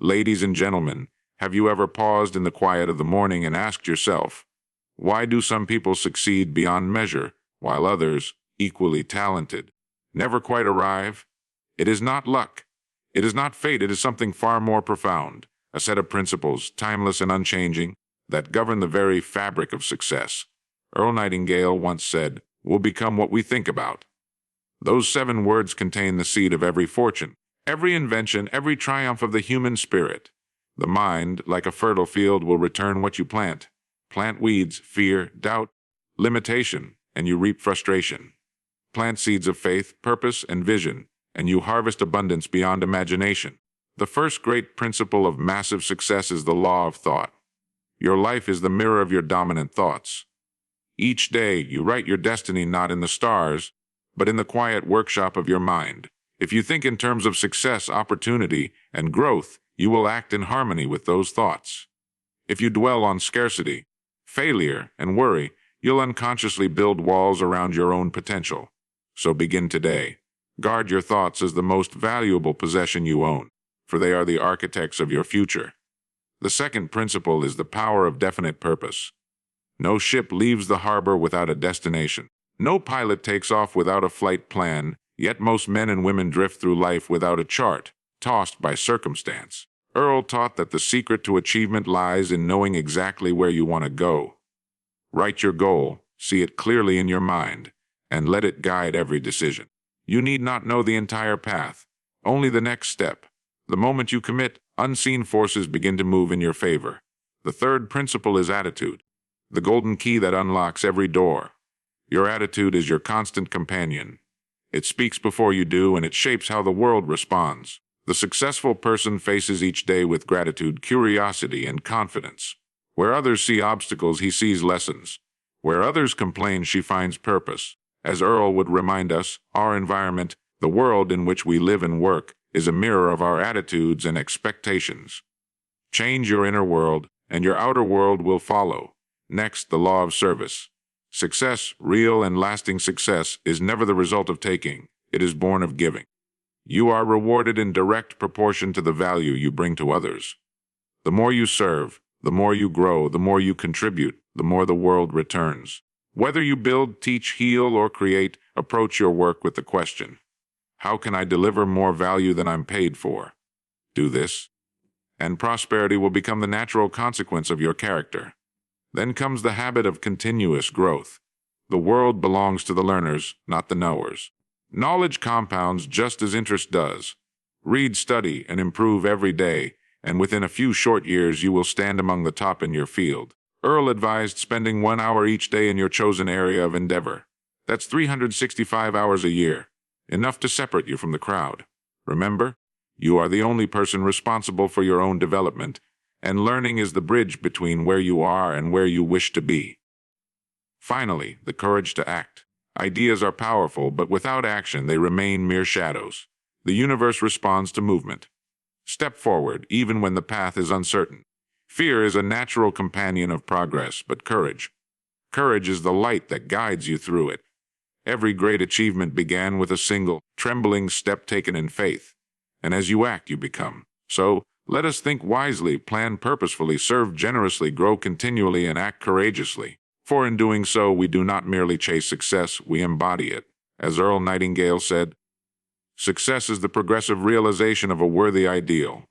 Ladies and gentlemen, have you ever paused in the quiet of the morning and asked yourself, why do some people succeed beyond measure, while others, equally talented, never quite arrive? It is not luck. It is not fate. It is something far more profound, a set of principles, timeless and unchanging, that govern the very fabric of success. Earl Nightingale once said, "We'll become what we think about." Those 7 words contain the seed of every fortune, every invention, every triumph of the human spirit. The mind, like a fertile field, will return what you plant. Plant weeds, fear, doubt, limitation, and you reap frustration. Plant seeds of faith, purpose, and vision, and you harvest abundance beyond imagination. The first great principle of massive success is the law of thought. Your life is the mirror of your dominant thoughts. Each day, you write your destiny not in the stars, but in the quiet workshop of your mind. If you think in terms of success, opportunity, and growth, you will act in harmony with those thoughts. If you dwell on scarcity, failure, and worry, you'll unconsciously build walls around your own potential. So begin today. Guard your thoughts as the most valuable possession you own, for they are the architects of your future. The second principle is the power of definite purpose. No ship leaves the harbor without a destination. No pilot takes off without a flight plan, yet most men and women drift through life without a chart, tossed by circumstance. Earl taught that the secret to achievement lies in knowing exactly where you want to go. Write your goal, see it clearly in your mind, and let it guide every decision. You need not know the entire path, only the next step. The moment you commit, unseen forces begin to move in your favor. The third principle is attitude, the golden key that unlocks every door. Your attitude is your constant companion. It speaks before you do, and it shapes how the world responds. The successful person faces each day with gratitude, curiosity, and confidence. Where others see obstacles, he sees lessons. Where others complain, she finds purpose. As Earl would remind us, our environment, the world in which we live and work, is a mirror of our attitudes and expectations. Change your inner world, and your outer world will follow. Next, the law of service. Success, real and lasting success, is never the result of taking. It is born of giving. You are rewarded in direct proportion to the value you bring to others. The more you serve, the more you grow, the more you contribute, the more the world returns. Whether you build, teach, heal, or create, approach your work with the question, how can I deliver more value than I'm paid for? Do this, and prosperity will become the natural consequence of your character. Then comes the habit of continuous growth. The world belongs to the learners, not the knowers. Knowledge compounds just as interest does. Read, study, and improve every day, and within a few short years you will stand among the top in your field. Earl advised spending 1 hour each day in your chosen area of endeavor. That's 365 hours a year, enough to separate you from the crowd. Remember, you are the only person responsible for your own development, and learning is the bridge between where you are and where you wish to be. Finally, the courage to act. Ideas are powerful, but without action they remain mere shadows. The universe responds to movement. Step forward, even when the path is uncertain. Fear is a natural companion of progress, but courage is the light that guides you through it. Every great achievement began with a single, trembling step taken in faith. And as you act, you become. So, let us think wisely, plan purposefully, serve generously, grow continually, and act courageously. For in doing so, we do not merely chase success, we embody it. As Earl Nightingale said, success is the progressive realization of a worthy ideal.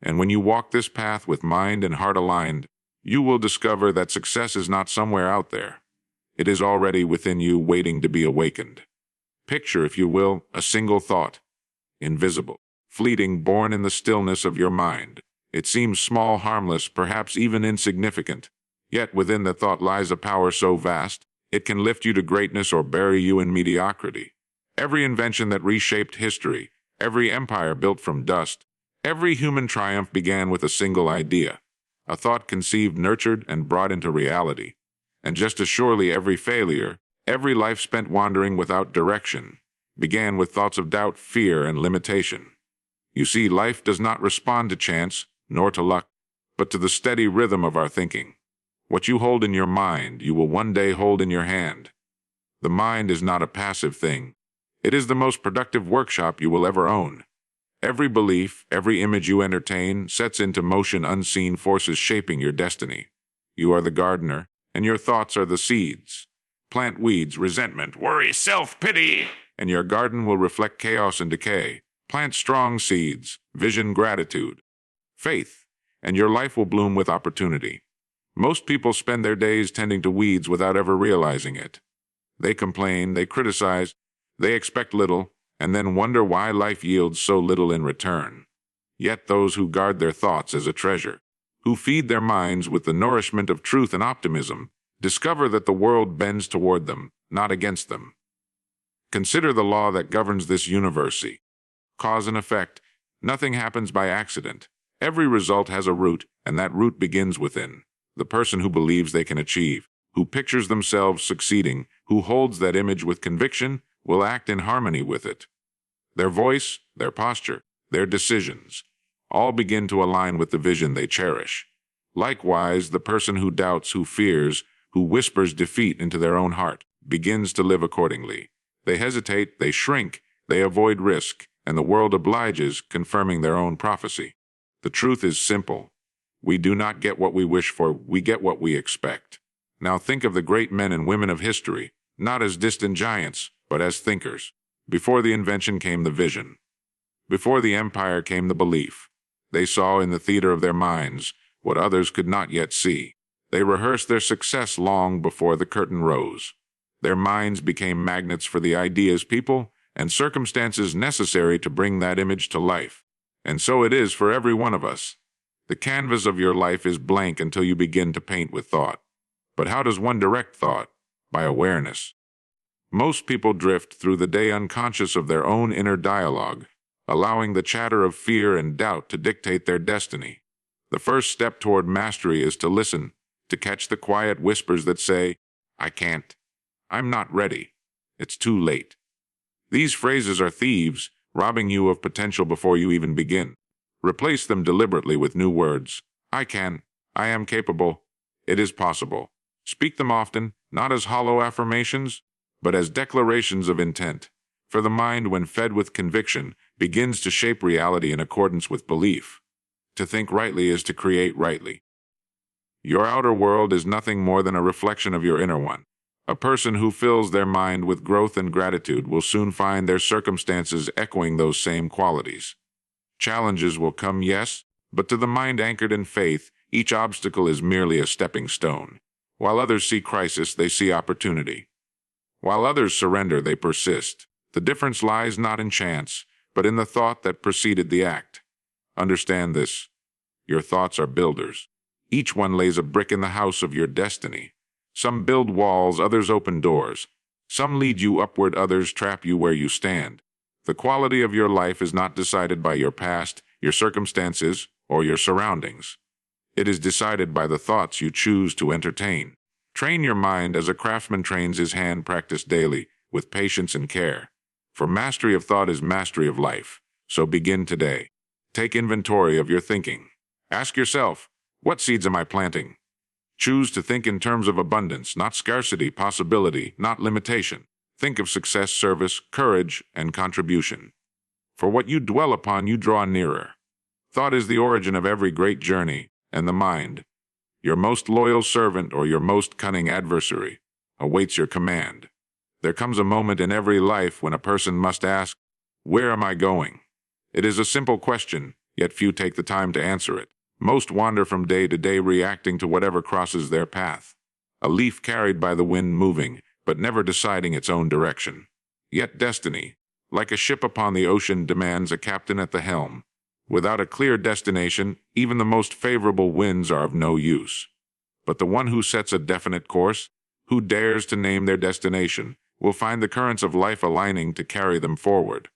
And when you walk this path with mind and heart aligned, you will discover that success is not somewhere out there. It is already within you, waiting to be awakened. Picture, if you will, a single thought, invisible, fleeting, born in the stillness of your mind. It seems small, harmless, perhaps even insignificant. Yet within the thought lies a power so vast, it can lift you to greatness or bury you in mediocrity. Every invention that reshaped history, every empire built from dust, every human triumph began with a single idea, a thought conceived, nurtured, and brought into reality. And just as surely every failure, every life spent wandering without direction, began with thoughts of doubt, fear, and limitation. You see, life does not respond to chance, nor to luck, but to the steady rhythm of our thinking. What you hold in your mind, you will one day hold in your hand. The mind is not a passive thing. It is the most productive workshop you will ever own. Every belief, every image you entertain sets into motion unseen forces shaping your destiny. You are the gardener, and your thoughts are the seeds. Plant weeds, resentment, worry, self-pity, and your garden will reflect chaos and decay. Plant strong seeds, vision, gratitude, faith, and your life will bloom with opportunity. Most people spend their days tending to weeds without ever realizing it. They complain, they criticize, they expect little, and then wonder why life yields so little in return. Yet those who guard their thoughts as a treasure, who feed their minds with the nourishment of truth and optimism, discover that the world bends toward them, not against them. Consider the law that governs this universe. Cause and effect. Nothing happens by accident. Every result has a root, and that root begins within. The person who believes they can achieve, who pictures themselves succeeding, who holds that image with conviction, will act in harmony with it. Their voice, their posture, their decisions, all begin to align with the vision they cherish. Likewise, the person who doubts, who fears, who whispers defeat into their own heart, begins to live accordingly. They hesitate, they shrink, they avoid risk, and the world obliges, confirming their own prophecy. The truth is simple. We do not get what we wish for, we get what we expect. Now think of the great men and women of history, not as distant giants, but as thinkers. Before the invention came the vision. Before the empire came the belief. They saw in the theater of their minds what others could not yet see. They rehearsed their success long before the curtain rose. Their minds became magnets for the ideas, people, and circumstances necessary to bring that image to life. And so it is for every one of us. The canvas of your life is blank until you begin to paint with thought. But how does one direct thought? By awareness. Most people drift through the day unconscious of their own inner dialogue, allowing the chatter of fear and doubt to dictate their destiny. The first step toward mastery is to listen, to catch the quiet whispers that say, "I can't. I'm not ready. It's too late." These phrases are thieves, robbing you of potential before you even begin. Replace them deliberately with new words. I can. I am capable. It is possible. Speak them often, not as hollow affirmations, but as declarations of intent. For the mind, when fed with conviction, begins to shape reality in accordance with belief. To think rightly is to create rightly. Your outer world is nothing more than a reflection of your inner one. A person who fills their mind with growth and gratitude will soon find their circumstances echoing those same qualities. Challenges will come, yes, but to the mind anchored in faith, each obstacle is merely a stepping stone. While others see crisis, they see opportunity. While others surrender, they persist. The difference lies not in chance, but in the thought that preceded the act. Understand this. Your thoughts are builders. Each one lays a brick in the house of your destiny. Some build walls, others open doors. Some lead you upward, others trap you where you stand. The quality of your life is not decided by your past, your circumstances, or your surroundings. It is decided by the thoughts you choose to entertain. Train your mind as a craftsman trains his hand, practice daily, with patience and care. For mastery of thought is mastery of life. So begin today. Take inventory of your thinking. Ask yourself, what seeds am I planting? Choose to think in terms of abundance, not scarcity, possibility, not limitation. Think of success, service, courage, and contribution. For what you dwell upon, you draw nearer. Thought is the origin of every great journey, and the mind, your most loyal servant or your most cunning adversary, awaits your command. There comes a moment in every life when a person must ask, where am I going? It is a simple question, yet few take the time to answer it. Most wander from day to day, reacting to whatever crosses their path. A leaf carried by the wind, moving, but never deciding its own direction. Yet destiny, like a ship upon the ocean, demands a captain at the helm. Without a clear destination, even the most favorable winds are of no use. But the one who sets a definite course, who dares to name their destination, will find the currents of life aligning to carry them forward.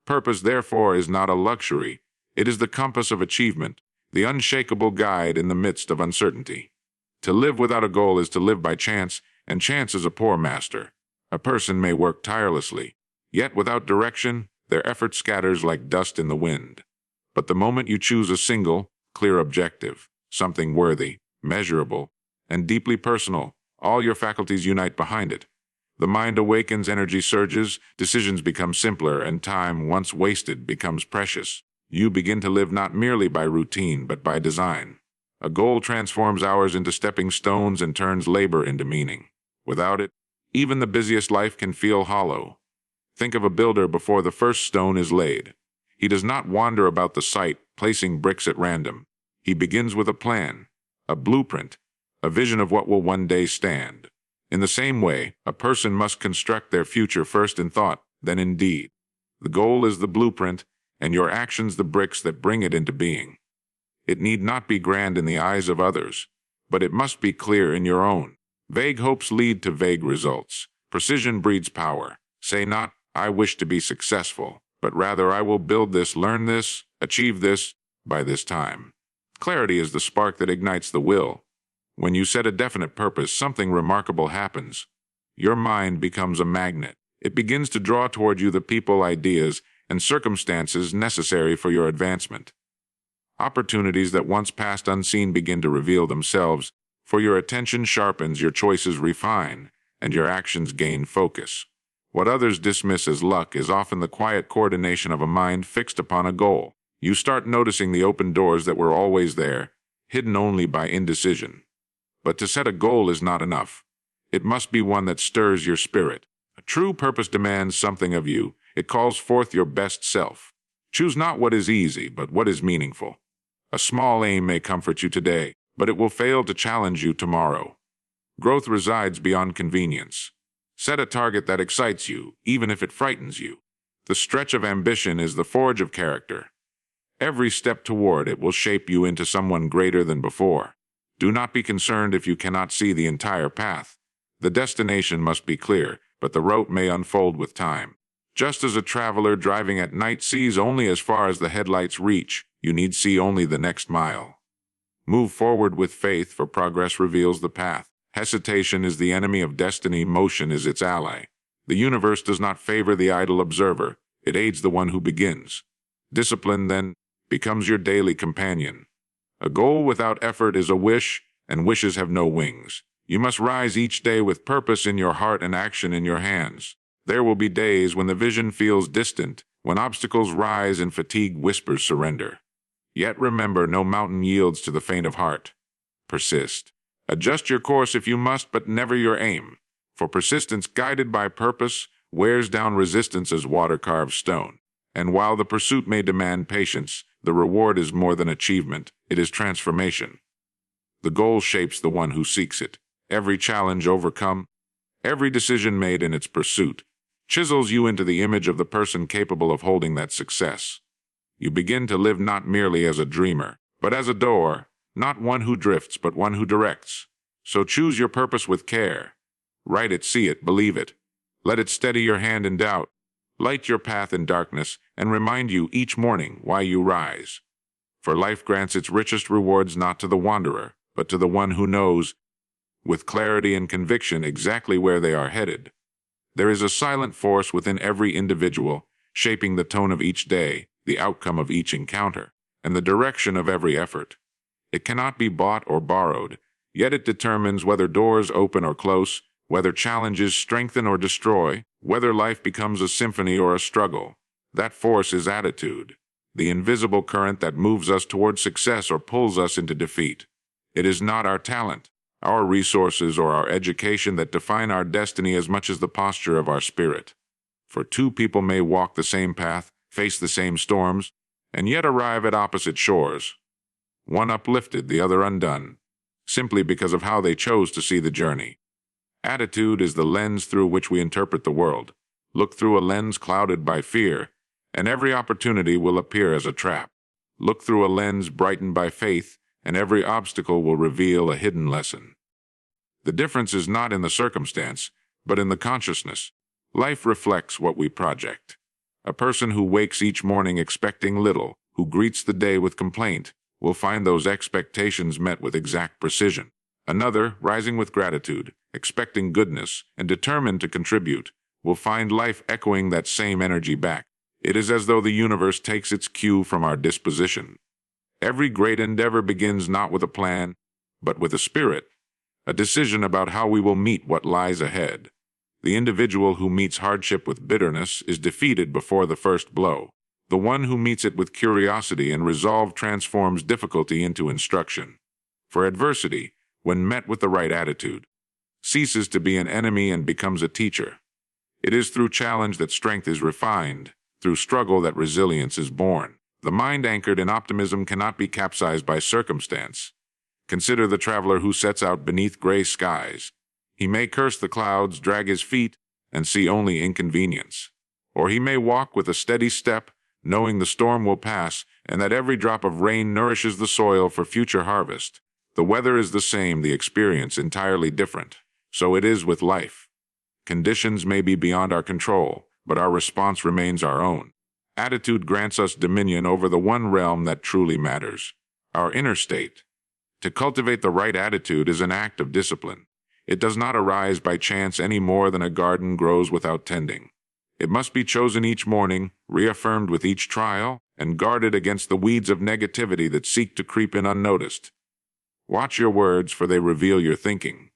Purpose, therefore, is not a luxury. It is the compass of achievement, the unshakable guide in the midst of uncertainty. To live without a goal is to live by chance, and chance is a poor master. A person may work tirelessly, yet without direction, their effort scatters like dust in the wind. But the moment you choose a single, clear objective, something worthy, measurable, and deeply personal, all your faculties unite behind it. The mind awakens, energy surges, decisions become simpler, and time, once wasted, becomes precious. You begin to live not merely by routine, but by design. A goal transforms hours into stepping stones and turns labor into meaning. Without it, even the busiest life can feel hollow. Think of a builder before the first stone is laid. He does not wander about the site, placing bricks at random. He begins with a plan, a blueprint, a vision of what will one day stand. In the same way, a person must construct their future first in thought, then in deed. The goal is the blueprint, and your actions the bricks that bring it into being. It need not be grand in the eyes of others, but it must be clear in your own. Vague hopes lead to vague results. Precision breeds power. Say not, I wish to be successful, but rather I will build this, learn this, achieve this, by this time. Clarity is the spark that ignites the will. When you set a definite purpose, something remarkable happens. Your mind becomes a magnet. It begins to draw toward you the people, ideas, and circumstances necessary for your advancement. Opportunities that once passed unseen begin to reveal themselves, for your attention sharpens, your choices refine, and your actions gain focus. What others dismiss as luck is often the quiet coordination of a mind fixed upon a goal. You start noticing the open doors that were always there, hidden only by indecision. But to set a goal is not enough. It must be one that stirs your spirit. A true purpose demands something of you. It calls forth your best self. Choose not what is easy, but what is meaningful. A small aim may comfort you today, but it will fail to challenge you tomorrow. Growth resides beyond convenience. Set a target that excites you, even if it frightens you. The stretch of ambition is the forge of character. Every step toward it will shape you into someone greater than before. Do not be concerned if you cannot see the entire path. The destination must be clear, but the route may unfold with time. Just as a traveler driving at night sees only as far as the headlights reach, you need see only the next mile. Move forward with faith, for progress reveals the path. Hesitation is the enemy of destiny, motion is its ally. The universe does not favor the idle observer, it aids the one who begins. Discipline, then, becomes your daily companion. A goal without effort is a wish, and wishes have no wings. You must rise each day with purpose in your heart and action in your hands. There will be days when the vision feels distant, when obstacles rise and fatigue whispers surrender. Yet remember, no mountain yields to the faint of heart. Persist. Adjust your course if you must, but never your aim. For persistence guided by purpose wears down resistance as water carves stone. And while the pursuit may demand patience, the reward is more than achievement, it is transformation. The goal shapes the one who seeks it. Every challenge overcome, every decision made in its pursuit, chisels you into the image of the person capable of holding that success. You begin to live not merely as a dreamer, but as a doer, not one who drifts, but one who directs. So choose your purpose with care. Write it, see it, believe it. Let it steady your hand in doubt, light your path in darkness, and remind you each morning why you rise. For life grants its richest rewards not to the wanderer, but to the one who knows, with clarity and conviction, exactly where they are headed. There is a silent force within every individual, shaping the tone of each day, the outcome of each encounter, and the direction of every effort. It cannot be bought or borrowed, yet it determines whether doors open or close, whether challenges strengthen or destroy, whether life becomes a symphony or a struggle. That force is attitude, the invisible current that moves us toward success or pulls us into defeat. It is not our talent, our resources, or our education that define our destiny as much as the posture of our spirit. For two people may walk the same path, face the same storms, and yet arrive at opposite shores. One uplifted, the other undone, simply because of how they chose to see the journey. Attitude is the lens through which we interpret the world. Look through a lens clouded by fear, and every opportunity will appear as a trap. Look through a lens brightened by faith, and every obstacle will reveal a hidden lesson. The difference is not in the circumstance, but in the consciousness. Life reflects what we project. A person who wakes each morning expecting little, who greets the day with complaint, will find those expectations met with exact precision. Another, rising with gratitude, expecting goodness, and determined to contribute, will find life echoing that same energy back. It is as though the universe takes its cue from our disposition. Every great endeavor begins not with a plan, but with a spirit, a decision about how we will meet what lies ahead. The individual who meets hardship with bitterness is defeated before the first blow. The one who meets it with curiosity and resolve transforms difficulty into instruction. For adversity, when met with the right attitude, ceases to be an enemy and becomes a teacher. It is through challenge that strength is refined, through struggle that resilience is born. The mind anchored in optimism cannot be capsized by circumstance. Consider the traveler who sets out beneath gray skies. He may curse the clouds, drag his feet, and see only inconvenience. Or he may walk with a steady step, knowing the storm will pass and that every drop of rain nourishes the soil for future harvest. The weather is the same, the experience entirely different. So it is with life. Conditions may be beyond our control, but our response remains our own. Attitude grants us dominion over the one realm that truly matters, our inner state. To cultivate the right attitude is an act of discipline. It does not arise by chance any more than a garden grows without tending. It must be chosen each morning, reaffirmed with each trial, and guarded against the weeds of negativity that seek to creep in unnoticed. Watch your words, for they reveal your thinking.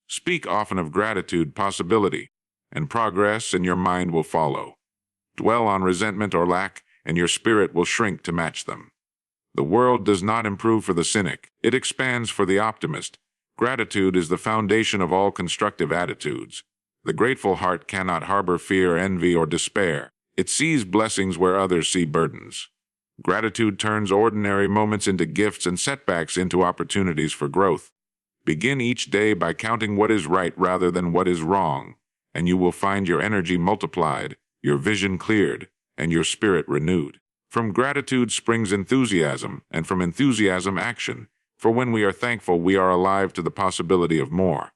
Speak often of gratitude, possibility, and progress, and your mind will follow. Dwell on resentment or lack, and your spirit will shrink to match them. The world does not improve for the cynic, it expands for the optimist. Gratitude is the foundation of all constructive attitudes. The grateful heart cannot harbor fear, envy, or despair. It sees blessings where others see burdens. Gratitude turns ordinary moments into gifts and setbacks into opportunities for growth. Begin each day by counting what is right rather than what is wrong, and you will find your energy multiplied, your vision cleared, and your spirit renewed. From gratitude springs enthusiasm, and from enthusiasm action, for when we are thankful we are alive to the possibility of more.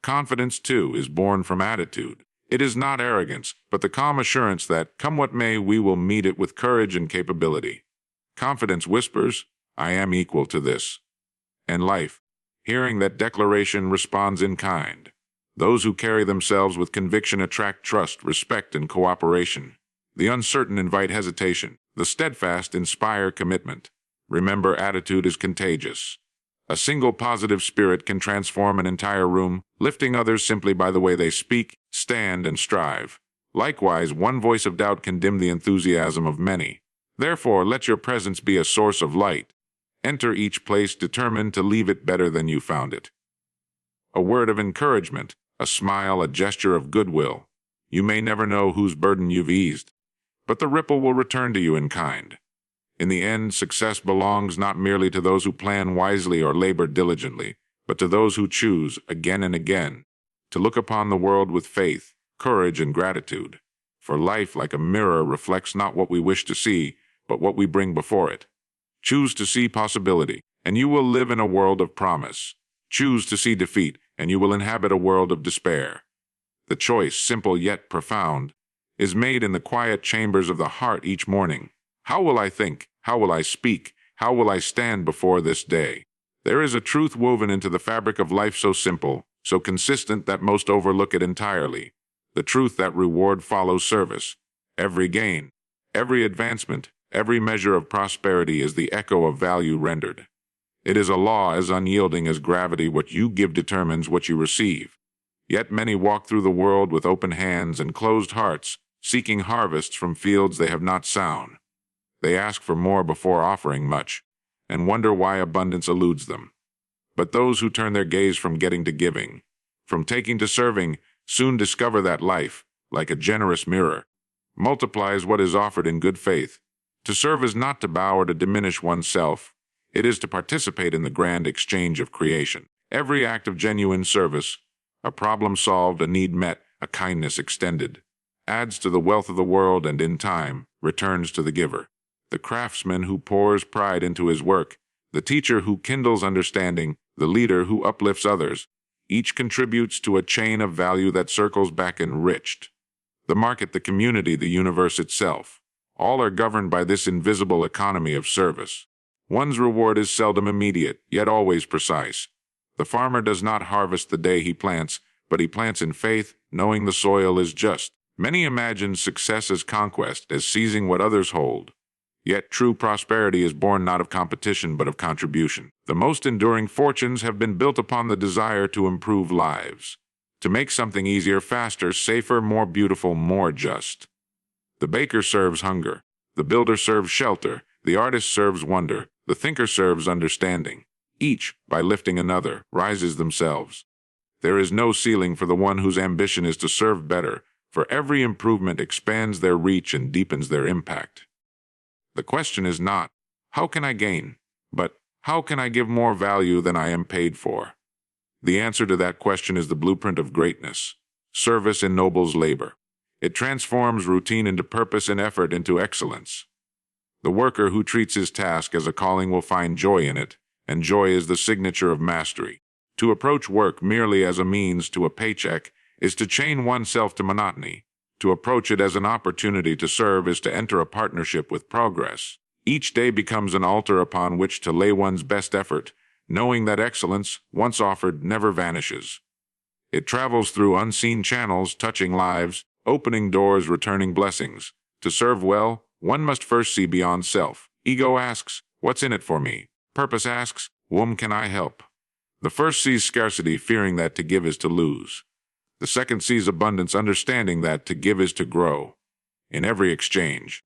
Confidence, too, is born from attitude. It is not arrogance, but the calm assurance that, come what may, we will meet it with courage and capability. Confidence whispers, I am equal to this. And life, hearing that declaration, responds in kind. Those who carry themselves with conviction attract trust, respect, and cooperation. The uncertain invite hesitation. The steadfast inspire commitment. Remember, attitude is contagious. A single positive spirit can transform an entire room, lifting others simply by the way they speak, stand, and strive. Likewise, one voice of doubt can dim the enthusiasm of many. Therefore, let your presence be a source of light. Enter each place determined to leave it better than you found it. A word of encouragement, a smile, a gesture of goodwill. You may never know whose burden you've eased, but the ripple will return to you in kind. In the end, success belongs not merely to those who plan wisely or labor diligently, but to those who choose, again and again, to look upon the world with faith, courage, and gratitude. For life, like a mirror, reflects not what we wish to see, but what we bring before it. Choose to see possibility, and you will live in a world of promise. Choose to see defeat, and you will inhabit a world of despair. The choice, simple yet profound, is made in the quiet chambers of the heart each morning. How will I think? How will I speak? How will I stand before this day? There is a truth woven into the fabric of life so simple, so consistent that most overlook it entirely. The truth that reward follows service. Every gain, every advancement, every measure of prosperity is the echo of value rendered. It is a law as unyielding as gravity. What you give determines what you receive. Yet many walk through the world with open hands and closed hearts, seeking harvests from fields they have not sown. They ask for more before offering much, and wonder why abundance eludes them. But those who turn their gaze from getting to giving, from taking to serving, soon discover that life, like a generous mirror, multiplies what is offered in good faith. To serve is not to bow or to diminish oneself. It is to participate in the grand exchange of creation. Every act of genuine service, a problem solved, a need met, a kindness extended, adds to the wealth of the world and, in time, returns to the giver. The craftsman who pours pride into his work, the teacher who kindles understanding, the leader who uplifts others, each contributes to a chain of value that circles back enriched. The market, the community, the universe itself, all are governed by this invisible economy of service. One's reward is seldom immediate, yet always precise. The farmer does not harvest the day he plants, but he plants in faith, knowing the soil is just. Many imagine success as conquest, as seizing what others hold. Yet true prosperity is born not of competition but of contribution. The most enduring fortunes have been built upon the desire to improve lives. to make something easier, faster, safer, more beautiful, more just. The baker serves hunger. The builder serves shelter. The artist serves wonder. The thinker serves understanding. Each, by lifting another, rises themselves. There is no ceiling for the one whose ambition is to serve better, for every improvement expands their reach and deepens their impact. The question is not, how can I gain? But, how can I give more value than I am paid for? The answer to that question is the blueprint of greatness. Service ennobles labor. It transforms routine into purpose and effort into excellence. The worker who treats his task as a calling will find joy in it, and joy is the signature of mastery. To approach work merely as a means to a paycheck is to chain oneself to monotony. To approach it as an opportunity to serve is to enter a partnership with progress. Each day becomes an altar upon which to lay one's best effort, knowing that excellence, once offered, never vanishes. It travels through unseen channels, touching lives, opening doors, returning blessings. To serve well, one must first see beyond self. Ego asks, what's in it for me? Purpose asks, whom can I help? The first sees scarcity, fearing that to give is to lose. The second sees abundance, understanding that to give is to grow. In every exchange,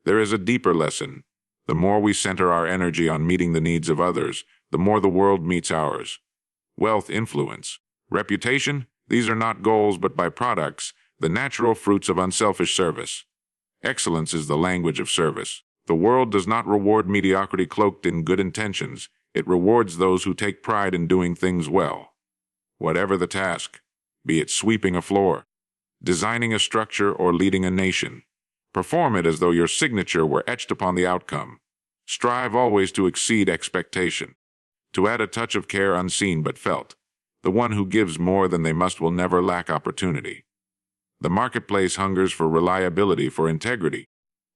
there is a deeper lesson. The more we center our energy on meeting the needs of others, the more the world meets ours. Wealth, influence, reputation, these are not goals but byproducts, the natural fruits of unselfish service. Excellence is the language of service. The world does not reward mediocrity cloaked in good intentions. It rewards those who take pride in doing things well. Whatever the task, be it sweeping a floor, designing a structure, or leading a nation, perform it as though your signature were etched upon the outcome. Strive always to exceed expectation, to add a touch of care unseen but felt. The one who gives more than they must will never lack opportunity. The marketplace hungers for reliability, for integrity,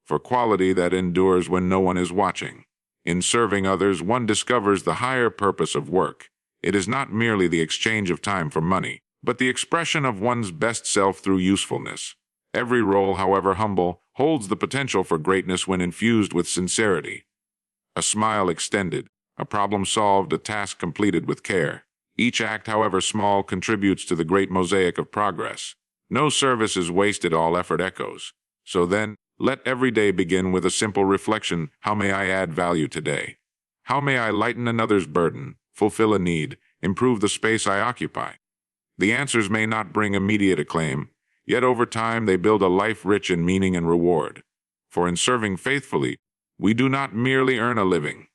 for quality that endures when no one is watching. In serving others, one discovers the higher purpose of work. It is not merely the exchange of time for money, but the expression of one's best self through usefulness. Every role, however humble, holds the potential for greatness when infused with sincerity. A smile extended, a problem solved, a task completed with care. Each act, however small, contributes to the great mosaic of progress. No service is wasted, all effort echoes. So then, let every day begin with a simple reflection: how may I add value today? How may I lighten another's burden, fulfill a need, improve the space I occupy? The answers may not bring immediate acclaim, yet over time they build a life rich in meaning and reward. For in serving faithfully, we do not merely earn a living.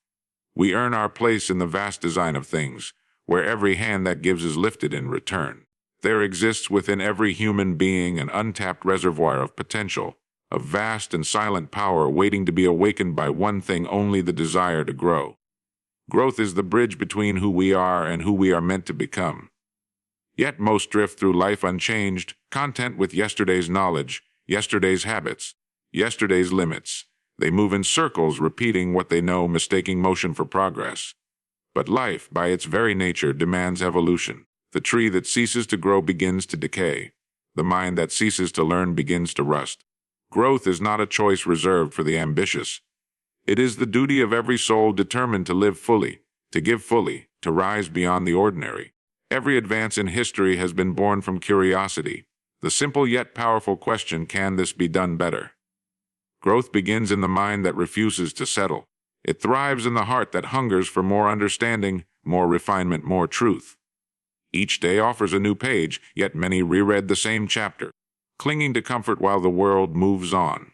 We earn our place in the vast design of things, where every hand that gives is lifted in return. There exists within every human being an untapped reservoir of potential, a vast and silent power waiting to be awakened by one thing only: the desire to grow. Growth is the bridge between who we are and who we are meant to become. Yet most drift through life unchanged, content with yesterday's knowledge, yesterday's habits, yesterday's limits. They move in circles, repeating what they know, mistaking motion for progress. But life, by its very nature, demands evolution. The tree that ceases to grow begins to decay. The mind that ceases to learn begins to rust. Growth is not a choice reserved for the ambitious. It is the duty of every soul determined to live fully, to give fully, to rise beyond the ordinary. Every advance in history has been born from curiosity. The simple yet powerful question: can this be done better? Growth begins in the mind that refuses to settle. It thrives in the heart that hungers for more understanding, more refinement, more truth. Each day offers a new page, yet many reread the same chapter, clinging to comfort while the world moves on.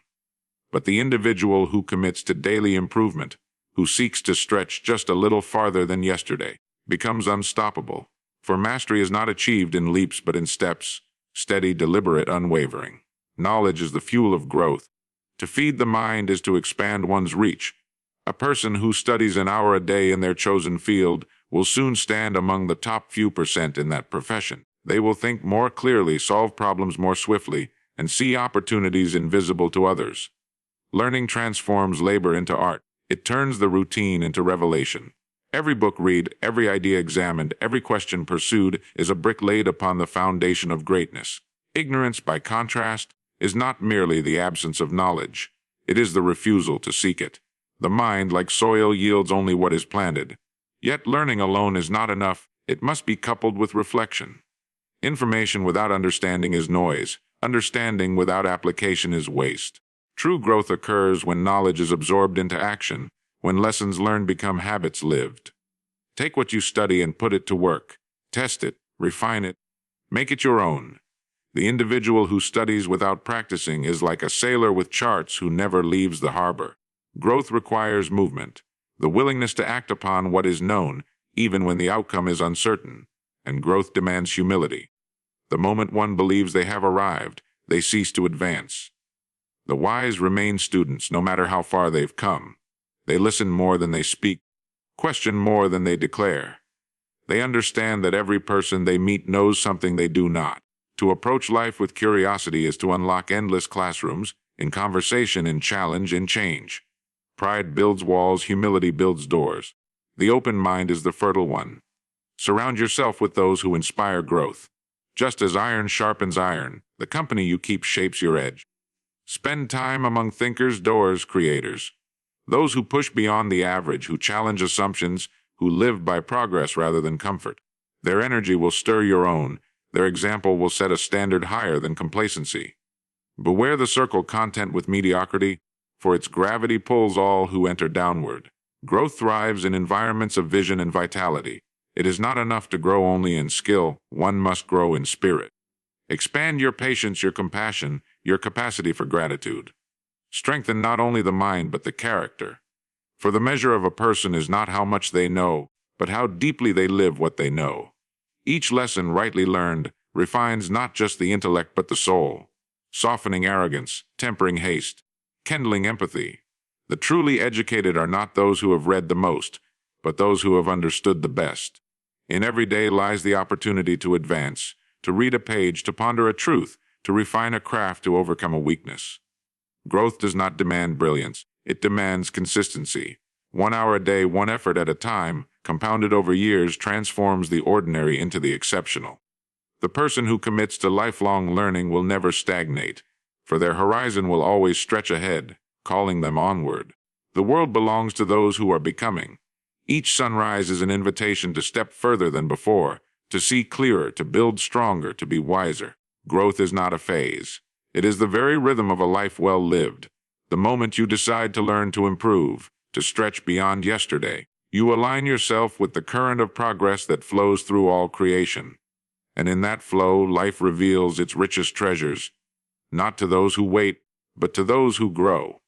But the individual who commits to daily improvement, who seeks to stretch just a little farther than yesterday, becomes unstoppable. For mastery is not achieved in leaps but in steps, steady, deliberate, unwavering. Knowledge is the fuel of growth. To feed the mind is to expand one's reach. A person who studies an hour a day in their chosen field will soon stand among the top few percent in that profession. They will think more clearly, solve problems more swiftly, and see opportunities invisible to others. Learning transforms labor into art. It turns the routine into revelation. Every book read, every idea examined, every question pursued is a brick laid upon the foundation of greatness. Ignorance, by contrast, is not merely the absence of knowledge. It is the refusal to seek it. The mind, like soil, yields only what is planted. Yet learning alone is not enough. It must be coupled with reflection. Information without understanding is noise. Understanding without application is waste. True growth occurs when knowledge is absorbed into action, when lessons learned become habits lived. Take what you study and put it to work. Test it, refine it, make it your own. The individual who studies without practicing is like a sailor with charts who never leaves the harbor. Growth requires movement, the willingness to act upon what is known, even when the outcome is uncertain, and growth demands humility. The moment one believes they have arrived, they cease to advance. The wise remain students no matter how far they've come. They listen more than they speak, question more than they declare. They understand that every person they meet knows something they do not. To approach life with curiosity is to unlock endless classrooms, in conversation, in challenge, in change. Pride builds walls, humility builds doors. The open mind is the fertile one. Surround yourself with those who inspire growth. Just as iron sharpens iron, the company you keep shapes your edge. Spend time among thinkers, doers, creators. Those who push beyond the average, who challenge assumptions, who live by progress rather than comfort. Their energy will stir your own. Their example will set a standard higher than complacency. Beware the circle content with mediocrity, for its gravity pulls all who enter downward. Growth thrives in environments of vision and vitality. It is not enough to grow only in skill, one must grow in spirit. Expand your patience, your compassion, your capacity for gratitude. Strengthen not only the mind but the character. For the measure of a person is not how much they know, but how deeply they live what they know. Each lesson rightly learned refines not just the intellect but the soul, softening arrogance, tempering haste, kindling empathy. The truly educated are not those who have read the most, but those who have understood the best. In every day lies the opportunity to advance, to read a page, to ponder a truth, to refine a craft, to overcome a weakness. Growth does not demand brilliance, it demands consistency. 1 hour a day, one effort at a time, compounded over years, transforms the ordinary into the exceptional. The person who commits to lifelong learning will never stagnate, for their horizon will always stretch ahead, calling them onward. The world belongs to those who are becoming. Each sunrise is an invitation to step further than before, to see clearer, to build stronger, to be wiser. Growth is not a phase. It is the very rhythm of a life well lived. The moment you decide to learn to improve, to stretch beyond yesterday, you align yourself with the current of progress that flows through all creation. And in that flow, life reveals its richest treasures, not to those who wait, but to those who grow.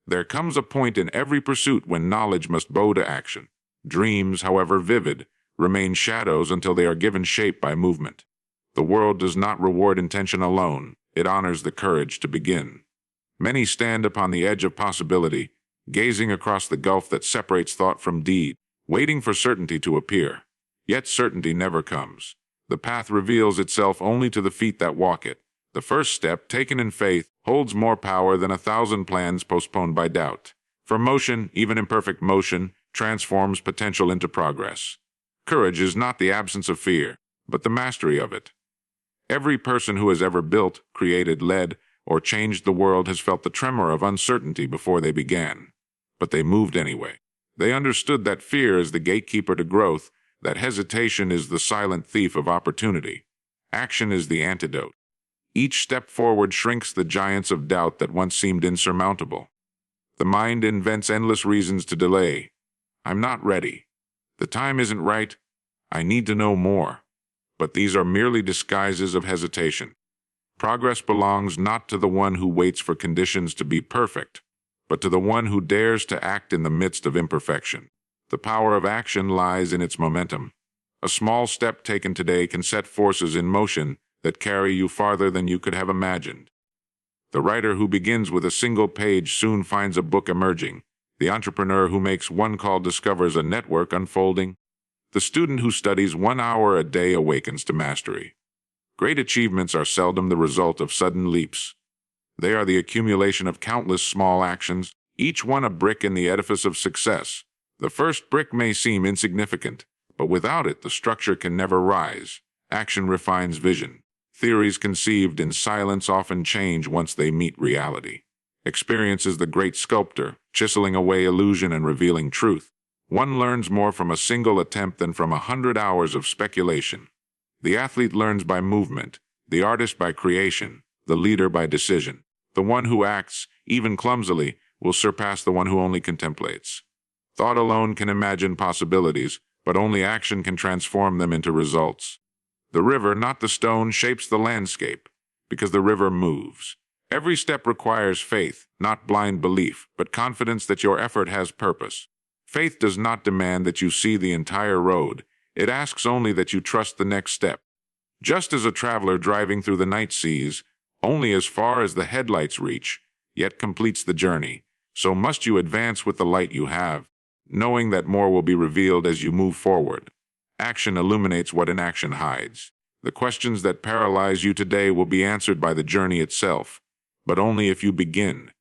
There comes a point in every pursuit when knowledge must bow to action. Dreams, however vivid, remain shadows until they are given shape by movement. The world does not reward intention alone, it honors the courage to begin. Many stand upon the edge of possibility, gazing across the gulf that separates thought from deed, waiting for certainty to appear. Yet certainty never comes. The path reveals itself only to the feet that walk it. The first step, taken in faith, holds more power than 1,000 plans postponed by doubt. For motion, even imperfect motion, transforms potential into progress. Courage is not the absence of fear, but the mastery of it. Every person who has ever built, created, led, or changed the world has felt the tremor of uncertainty before they began. But they moved anyway. They understood that fear is the gatekeeper to growth, that hesitation is the silent thief of opportunity. Action is the antidote. Each step forward shrinks the giants of doubt that once seemed insurmountable. The mind invents endless reasons to delay. I'm not ready. The time isn't right. I need to know more. But these are merely disguises of hesitation. Progress belongs not to the one who waits for conditions to be perfect, but to the one who dares to act in the midst of imperfection. The power of action lies in its momentum. A small step taken today can set forces in motion that carry you farther than you could have imagined. The writer who begins with a single page soon finds a book emerging. The entrepreneur who makes one call discovers a network unfolding. The student who studies 1 hour a day awakens to mastery. Great achievements are seldom the result of sudden leaps. They are the accumulation of countless small actions, each one a brick in the edifice of success. The first brick may seem insignificant, but without it the structure can never rise. Action refines vision. Theories conceived in silence often change once they meet reality. Experience is the great sculptor, chiseling away illusion and revealing truth. One learns more from a single attempt than from 100 hours of speculation. The athlete learns by movement, the artist by creation, the leader by decision. The one who acts, even clumsily, will surpass the one who only contemplates. Thought alone can imagine possibilities, but only action can transform them into results. The river, not the stone, shapes the landscape, because the river moves. Every step requires faith, not blind belief, but confidence that your effort has purpose. Faith does not demand that you see the entire road. It asks only that you trust the next step. Just as a traveler driving through the night sees only as far as the headlights reach, yet completes the journey, so must you advance with the light you have, knowing that more will be revealed as you move forward. Action illuminates what inaction hides. The questions that paralyze you today will be answered by the journey itself, but only if you begin.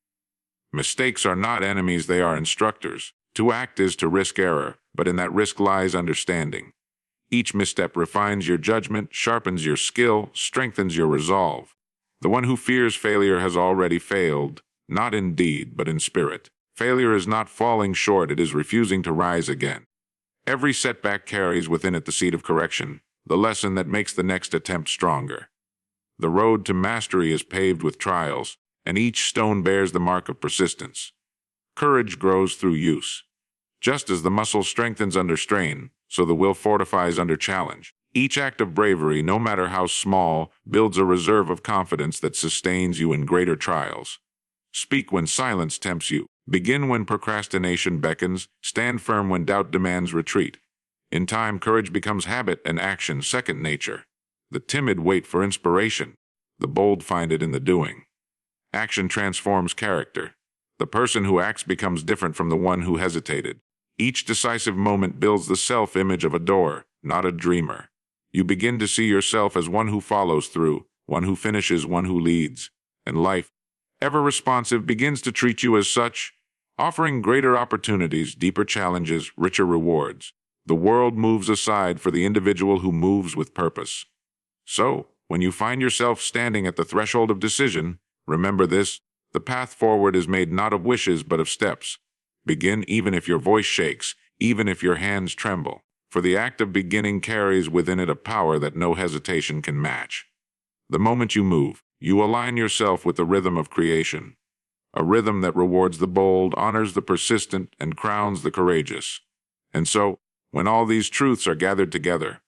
Mistakes are not enemies, they are instructors. To act is to risk error, but in that risk lies understanding. Each misstep refines your judgment, sharpens your skill, strengthens your resolve. The one who fears failure has already failed, not in deed, but in spirit. Failure is not falling short, it is refusing to rise again. Every setback carries within it the seed of correction, the lesson that makes the next attempt stronger. The road to mastery is paved with trials, and each stone bears the mark of persistence. Courage grows through use. Just as the muscle strengthens under strain, so the will fortifies under challenge. Each act of bravery, no matter how small, builds a reserve of confidence that sustains you in greater trials. Speak when silence tempts you. Begin when procrastination beckons. Stand firm when doubt demands retreat. In time, courage becomes habit and action second nature. The timid wait for inspiration. The bold find it in the doing. Action transforms character. The person who acts becomes different from the one who hesitated. Each decisive moment builds the self-image of a doer, not a dreamer. You begin to see yourself as one who follows through, one who finishes, one who leads. And life, ever responsive, begins to treat you as such, offering greater opportunities, deeper challenges, richer rewards. The world moves aside for the individual who moves with purpose. So, when you find yourself standing at the threshold of decision, remember this: the path forward is made not of wishes but of steps. Begin even if your voice shakes, even if your hands tremble, for the act of beginning carries within it a power that no hesitation can match. The moment you move, you align yourself with the rhythm of creation, a rhythm that rewards the bold, honors the persistent, and crowns the courageous. And so, when all these truths are gathered together,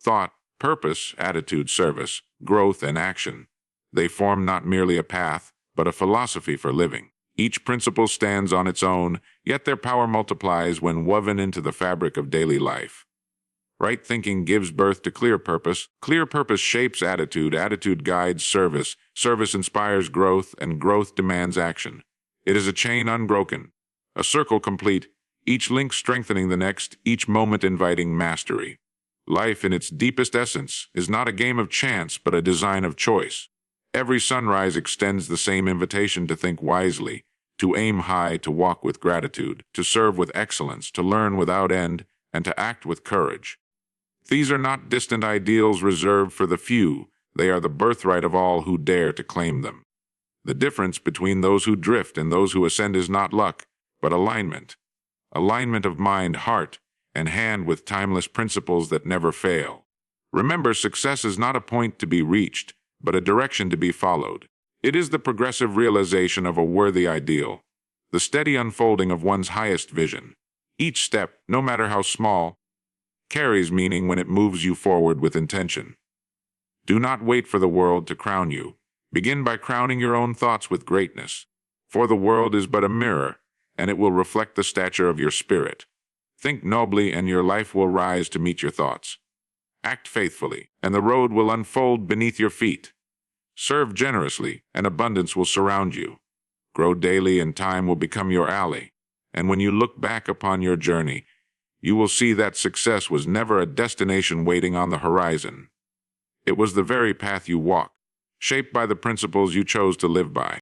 thought, purpose, attitude, service, growth, and action, they form not merely a path, but a philosophy for living. Each principle stands on its own, yet their power multiplies when woven into the fabric of daily life. Right thinking gives birth to clear purpose shapes attitude, attitude guides service, service inspires growth, and growth demands action. It is a chain unbroken, a circle complete, each link strengthening the next, each moment inviting mastery. Life in its deepest essence is not a game of chance, but a design of choice. Every sunrise extends the same invitation to think wisely, to aim high, to walk with gratitude, to serve with excellence, to learn without end, and to act with courage. These are not distant ideals reserved for the few, they are the birthright of all who dare to claim them. The difference between those who drift and those who ascend is not luck, but alignment. Alignment of mind, heart, and hand with timeless principles that never fail. Remember, success is not a point to be reached, but a direction to be followed. It is the progressive realization of a worthy ideal, the steady unfolding of one's highest vision. Each step, no matter how small, carries meaning when it moves you forward with intention. Do not wait for the world to crown you. Begin by crowning your own thoughts with greatness. For the world is but a mirror, and it will reflect the stature of your spirit. Think nobly, and your life will rise to meet your thoughts. Act faithfully, and the road will unfold beneath your feet. Serve generously, and abundance will surround you. Grow daily, and time will become your ally. And when you look back upon your journey, you will see that success was never a destination waiting on the horizon. It was the very path you walked, shaped by the principles you chose to live by.